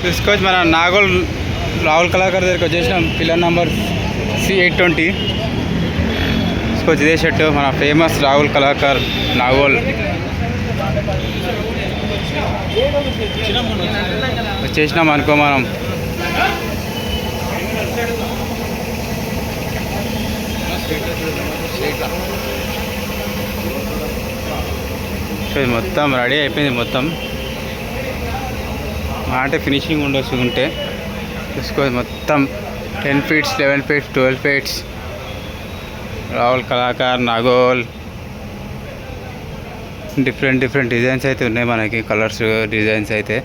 తీసుకొచ్చి మన నాగోల్ రాహుల్ కళాకారు దగ్గరికి వచ్చేసినాం. పిల్లర్ నంబర్ C820 తీసుకొచ్చి ఇదే షర్టు మన ఫేమస్ రాహుల్ కళాకార్ నాగోల్ వచ్చేసినాం అనుకో మనం. మొత్తం రెడీ అయిపోయింది. మొత్తం అంటే ఫినిషింగ్ ఉండొచ్చు ఉంటే చూసుకోవచ్చు. మొత్తం 10 feet 11 feet 12 feet Rahul Kalakar Nagole different designs అయితే ఉన్నాయి మనకి. కలర్స్ డిజైన్స్ అయితే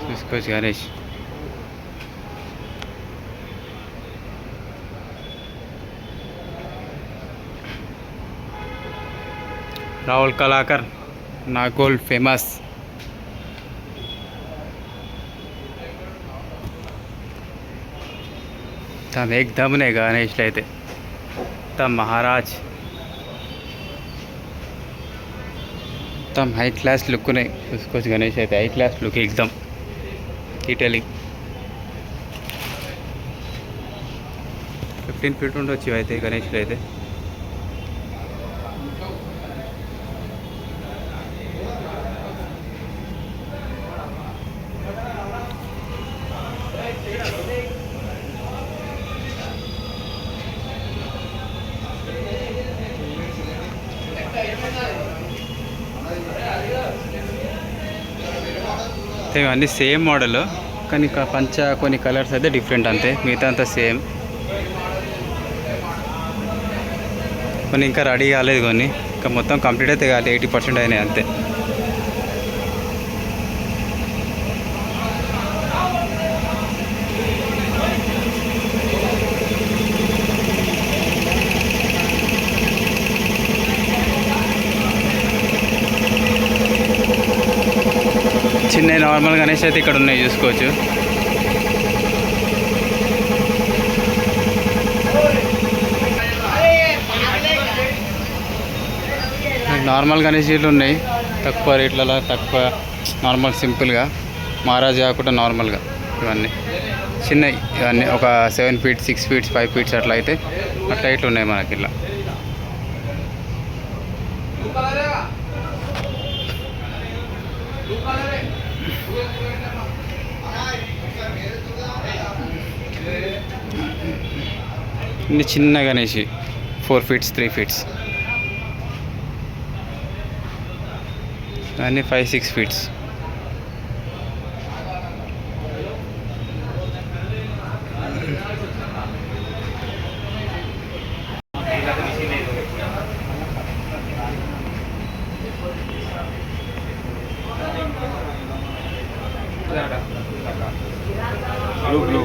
చూసుకోవచ్చు. గణేష్ రాహుల్ కళాకార్ నాగోల్ ఫేమస్. తమ एकदम ने గణేష్లో అయితే తమ మహారాజ్ తమ హై క్లాస్ లుక్ ఉన్నాయి. చూసుకోవచ్చు గణేష్ అయితే హై క్లాస్ లుక్ एकदम డీటెయిలింగ్. 15 feet ఉండొచ్చు అయితే గణేష్లో అయితే. అన్నీ సేమ్ మోడల్ కానీ కొన్ని కలర్స్ అయితే డిఫరెంట్ అంతే. మిగతా అంతా సేమ్. కొన్ని ఇంకా రెడీ కాలేదు, కొన్ని ఇంకా మొత్తం కంప్లీట్ అయితే కాదు. 80% అయినాయి అంతే. చిన్న నార్మల్ గణేష్ అయితే ఇక్కడ ఉన్నాయి చూసుకోవచ్చు. నార్మల్ గణేష్ ఉన్నాయి తక్కువ రేట్లలో, తక్కువ నార్మల్ సింపుల్గా మహారాజ్ కాకుండా నార్మల్గా ఇవన్నీ చిన్నవి. ఇవన్నీ ఒక 7 feet 6 feet 5 feet అట్లా అయితే అట్లా ఇట్లా ఉన్నాయి మనకి. ఇలా ఇన్ని చిన్న గణేష్ 4 feet 3 feet అన్నీ 5 6 feet. బ్లూ